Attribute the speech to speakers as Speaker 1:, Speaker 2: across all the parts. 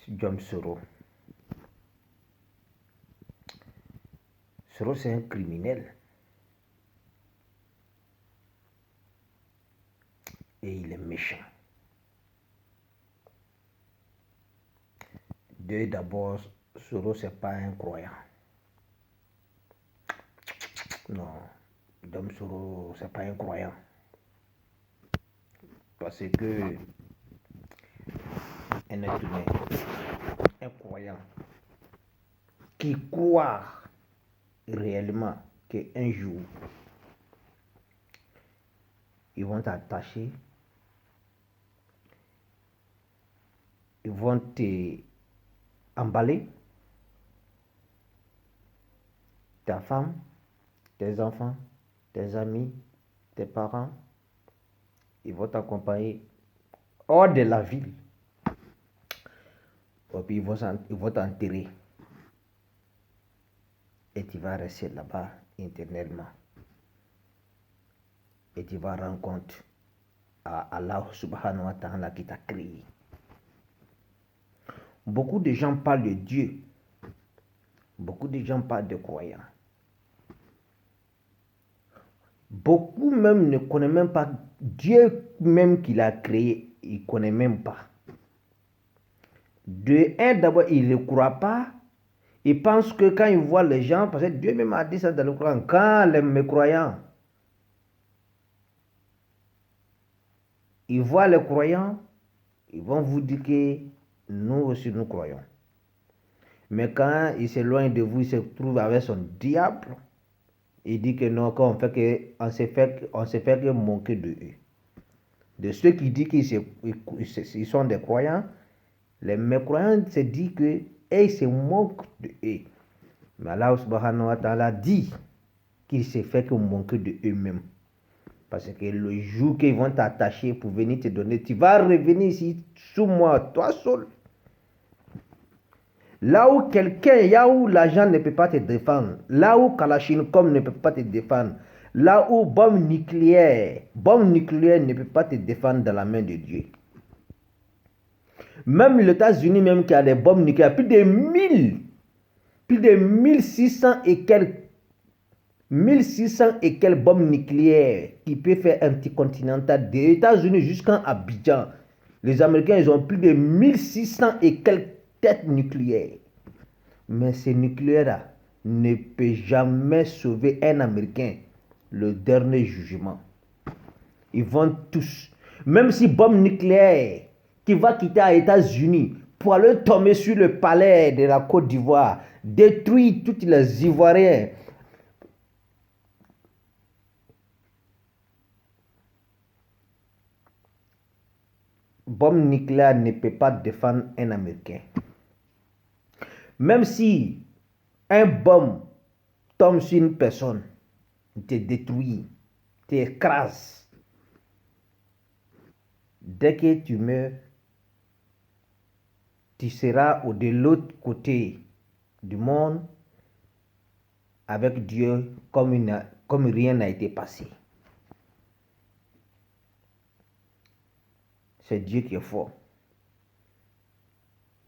Speaker 1: John Soro. Soro, c'est un criminel. Et il est méchant. D'abord, Soro, c'est pas un croyant. Non, Dom Soro, c'est pas un croyant. Parce que un être humain, un croyant, qui croit réellement qu'un jour, ils vont t'attacher, ils vont te emballer, ta femme, tes enfants, tes amis, tes parents, ils vont t'accompagner hors de la ville. Et puis ils vont t'enterrer. Et tu vas rester là-bas éternellement. Et tu vas rendre compte à Allah subhanahu wa ta'ala qui t'a créé. Beaucoup de gens parlent de Dieu. Beaucoup de gens parlent de croyants. Beaucoup même ne connaissent même pas Dieu même qui l'a créé. Ils ne connaissent même pas. D'abord, ils ne croient pas. Ils pensent que quand ils voient les gens, parce que Dieu même a dit ça dans le Coran, quand les mécroyants, ils voient les croyants, ils vont vous dire que nous aussi nous croyons. Mais quand ils s'éloignent de vous, ils se trouvent avec son diable. Il dit que non, qu'on s'est fait que manquer de eux. De ceux qui disent qu'ils sont des croyants, les mécroyants se disent que ils se moquent de eux. Mais Allah subhanahu wa ta'ala dit qu'ils se fait que manquer de eux-mêmes. Parce que le jour qu'ils vont t'attacher pour venir te donner, tu vas revenir ici sous moi, toi seul. Là où où l'argent ne peut pas te défendre, là où Kalachnikov ne peut pas te défendre, là où bombe nucléaire ne peut pas te défendre dans la main de Dieu. Même les États-Unis, même qui a des bombes nucléaires, plus de 1600 et quelques bombes nucléaires qui peuvent faire anticontinental des États-Unis jusqu'en Abidjan. Les Américains, ils ont plus de 1600 et quelques têtes nucléaires. Mais ces nucléaires-là ne peuvent jamais sauver un Américain le dernier jugement. Ils vont tous. Même si bombe nucléaire qui va quitter les États-Unis pour aller tomber sur le palais de la Côte d'Ivoire, détruire tous les Ivoiriens. Bombe nucléaire ne peut pas défendre un Américain. Même si un bombe tombe sur une personne, te détruit, t'écrase. Dès que tu meurs, tu seras de l'autre côté du monde avec Dieu comme rien n'a été passé. C'est Dieu qui est fort.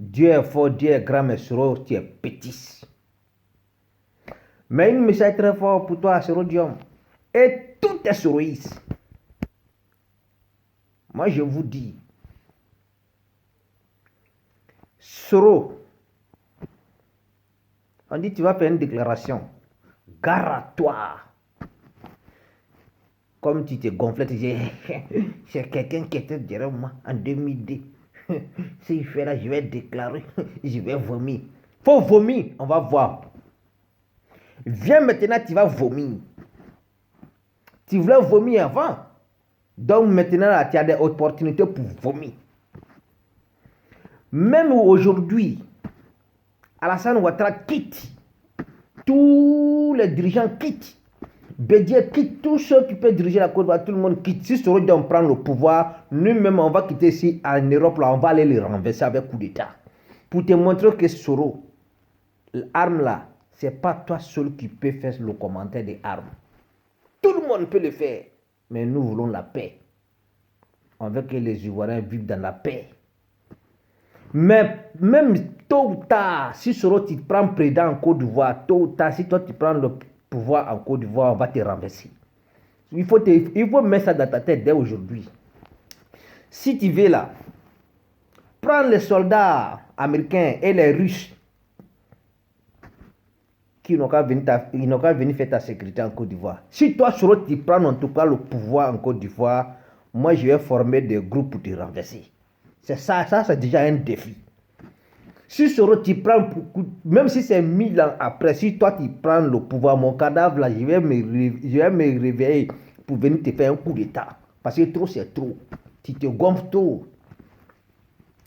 Speaker 1: Dieu est fort, Dieu est grand, mais Soro, tu es petit. Mais un message très fort pour toi, Soro Diom. Et tout est soroïste. Moi, je vous dis, Soro, on dit tu vas faire une déclaration. Gare à toi. Comme tu te gonflais, tu dis, c'est quelqu'un qui était derrière moi en 2002. S'il fait là, je vais déclarer, je vais vomir. Faut vomir, on va voir. Viens maintenant, tu vas vomir. Tu voulais vomir avant. Donc maintenant, là, tu as des opportunités pour vomir. Même aujourd'hui, Alassane Ouattara quitte. Tous les dirigeants quittent. Bédier quitte, tous ceux qui peuvent diriger la Côte d'Ivoire, tout le monde quitte. Si Soro Diom prend le pouvoir, nous-mêmes, on va quitter ici en Europe, là, on va aller les renverser avec coup d'État. Pour te montrer que Soro, l'arme là, c'est pas toi seul qui peux faire le commentaire des armes. Tout le monde peut le faire. Mais nous voulons la paix. On veut que les Ivoiriens vivent dans la paix. Mais même tôt ou tard, si Soro tu prends président en Côte d'Ivoire, tôt ou tard, si toi tu prends le pouvoir en Côte d'Ivoire, on va te renverser. Il faut mettre ça dans ta tête dès aujourd'hui. Si tu veux là, prends les soldats américains et les Russes qui n'ont qu'à venir faire ta sécurité en Côte d'Ivoire. Si toi, Soro, tu prends en tout cas le pouvoir en Côte d'Ivoire, moi je vais former des groupes pour te renverser. C'est ça c'est déjà un défi. Si Soro, tu prends, même si c'est 1000 ans après, si toi tu prends le pouvoir, mon cadavre là, je vais me réveiller pour venir te faire un coup d'état. Parce que trop c'est trop. Tu te gonfles trop.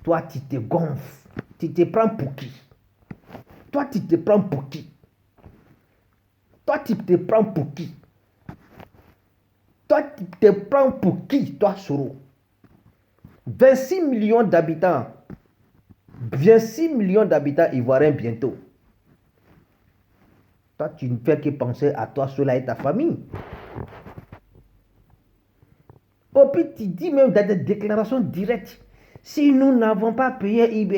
Speaker 1: Toi tu te gonfles. Tu te prends pour qui? Toi tu te prends pour qui? Toi tu te prends pour qui? Toi tu te prends pour qui, toi Soro? 26 millions d'habitants. 26 millions d'habitants ivoiriens bientôt. Toi, tu ne fais que penser à toi, cela et ta famille. Au plus, tu dis même dans des déclarations directes, si nous n'avons pas payé IB,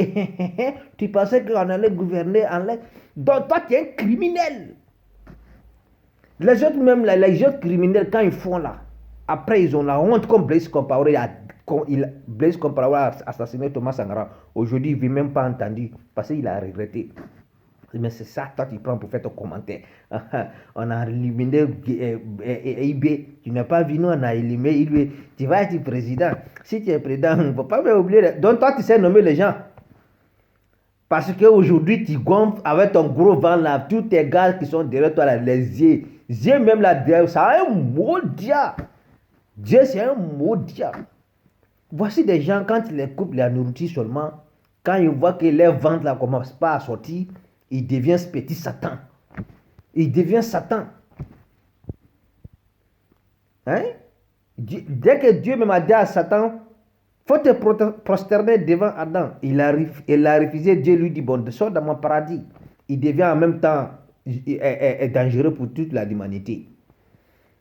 Speaker 1: tu pensais qu'on allait gouverner en l'air. Donc toi, tu es un criminel. Les autres même, les autres criminels, quand ils font là, après ils ont la honte comme Blaise Compaoré a assassiné Thomas Sankara. Aujourd'hui, il ne vit même pas entendu parce qu'il a regretté. Mais c'est ça, toi tu prends pour faire ton commentaire. On a éliminé IB. Tu n'as pas vu, nous on a éliminé IB. Tu vas être président. Si tu es président, il ne faut pas oublier. Donc toi tu sais nommer les gens. Parce qu'aujourd'hui tu gonfles avec ton gros vent là. Tous tes gars qui sont derrière toi là, les yeux. Yeux même là derrière, ça a un maudit. Dieu c'est un maudit. Voici des gens, quand ils les coupent la nourriture seulement, quand ils voient que leur ventre là commence pas à sortir, il devient ce petit Satan. Il devient Satan. Hein? Dès que Dieu me m'a dit à Satan, faut te prosterner devant Adam. Il a refusé. Dieu lui dit, bon, sors dans mon paradis. Il devient en même temps dangereux pour toute l'humanité.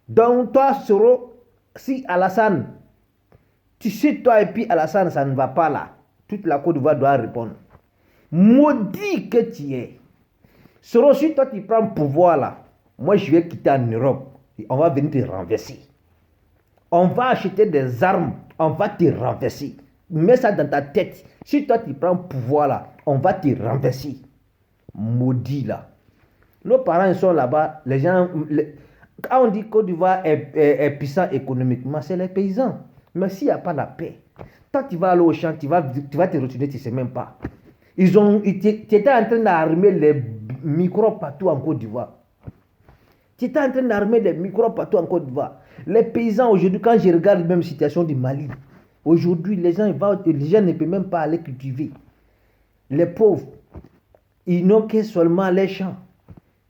Speaker 1: Donc toi, Soro, si Alassane, tu sais toi et puis Alassane, ça ne va pas là. Toute la Côte d'Ivoire doit répondre. Maudit que tu es. Soro, si toi tu prends le pouvoir là, moi je vais quitter en Europe. On va venir te renverser. On va acheter des armes, on va te renverser. Mets ça dans ta tête. Si toi tu prends le pouvoir là, on va te renverser. Maudit là. Nos parents ils sont là-bas, les gens. Quand on dit Côte d'Ivoire est puissant économiquement, c'est les paysans. Mais s'il n'y a pas la paix, toi tu vas aller au champ, tu vas te retourner, tu ne sais même pas. Tu étais en train d'armer les microbes partout en Côte d'Ivoire. Tu étais en train d'armer les microbes partout en Côte d'Ivoire. Les paysans aujourd'hui, quand je regarde la même situation du Mali, aujourd'hui les gens ne peuvent même pas aller cultiver. Les pauvres, ils n'ont que seulement les champs.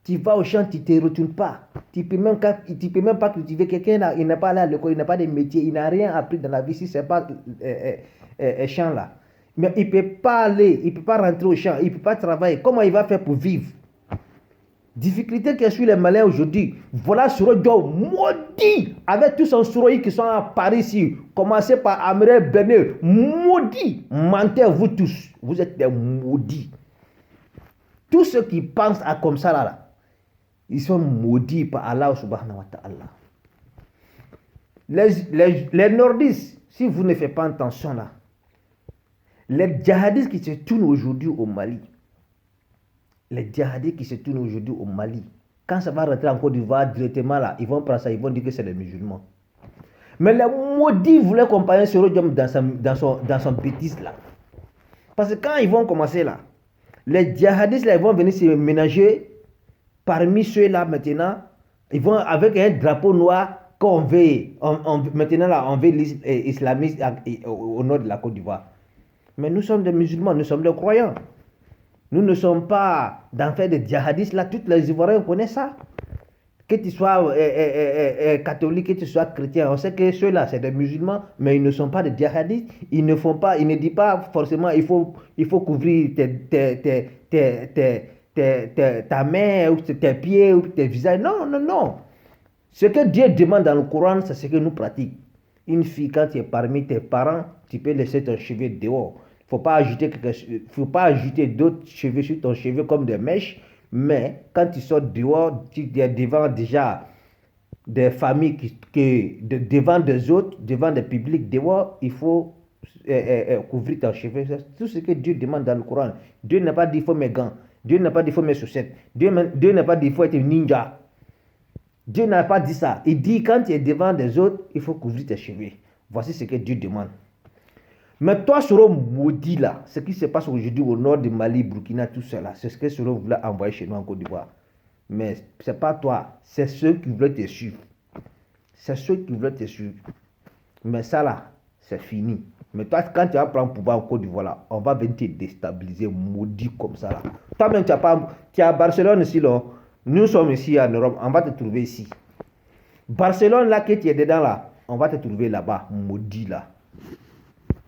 Speaker 1: Tu vas au champ, tu ne te retournes pas. Tu ne peux même pas cultiver. Quelqu'un il n'a pas allé à l'école, il n'a pas de métier, il n'a rien appris dans la vie si ce n'est pas champ là. Mais il ne peut pas aller, il ne peut pas rentrer au champ, il ne peut pas travailler. Comment il va faire pour vivre? Difficulté que sur les Maliens aujourd'hui. Voilà Soro Diop maudit avec tous son Soroï qui sont à Paris ici. Commencez par Amré Bené. Maudit. Mentez vous tous. Vous êtes des maudits. Tous ceux qui pensent à comme ça là, ils sont maudits par Allah subhanahu wa ta'ala. Les nordistes, si vous ne faites pas attention là, les djihadistes qui se tournent aujourd'hui au Mali, quand ça va rentrer en Côte d'Ivoire directement là, ils vont prendre ça, ils vont dire que c'est les musulmans. Mais les maudits voulaient accompagner Soro Diop dans son bêtise là. Parce que quand ils vont commencer là, les djihadistes là, ils vont venir se ménager parmi ceux-là maintenant. Ils vont avec un drapeau noir qu'on veut. Maintenant là, on veut l'islamisme au nord de la Côte d'Ivoire. Mais nous sommes des musulmans, nous sommes des croyants. Nous ne sommes pas dans faire des djihadistes là. Tous les Ivoiriens connaissent ça. Que tu sois catholique, que tu sois chrétien, on sait que ceux-là c'est des musulmans, mais ils ne sont pas des djihadistes. Ils ne disent pas forcément il faut couvrir ta main, ou tes pieds, ou tes visages. Non, non, non. Ce que Dieu demande dans le Coran, c'est ce que nous pratiquons. Une fille, quand tu es parmi tes parents, tu peux laisser ton cheveu dehors. Faut pas ajouter d'autres cheveux sur ton cheveu comme des mèches. Mais quand tu sors dehors, tu es devant déjà des familles devant des autres, devant des publics dehors, il faut couvrir ton cheveu. C'est tout ce que Dieu demande dans le Coran. Dieu n'a pas dit qu'il faut mes gants. Dieu n'a pas dit qu'il faut mes chaussettes. Dieu n'a pas dit qu'il faut être ninja. Dieu n'a pas dit ça. Il dit quand tu es devant des autres, il faut couvrir tes cheveux. Voici ce que Dieu demande. Mais toi, Soro maudit là, ce qui se passe aujourd'hui au nord du Mali, Burkina, tout cela, c'est ce que Soro voulait envoyer chez nous en Côte d'Ivoire. Mais ce n'est pas toi, c'est ceux qui veulent te suivre. C'est ceux qui veulent te suivre. Mais ça là, c'est fini. Mais toi, quand tu vas prendre pouvoir en Côte d'Ivoire là, on va venir te déstabiliser, maudit comme ça là. Toi-même, tu es à Barcelone ici là. Nous sommes ici en Europe, on va te trouver ici. Barcelone là que tu es dedans là, on va te trouver là-bas, maudit là.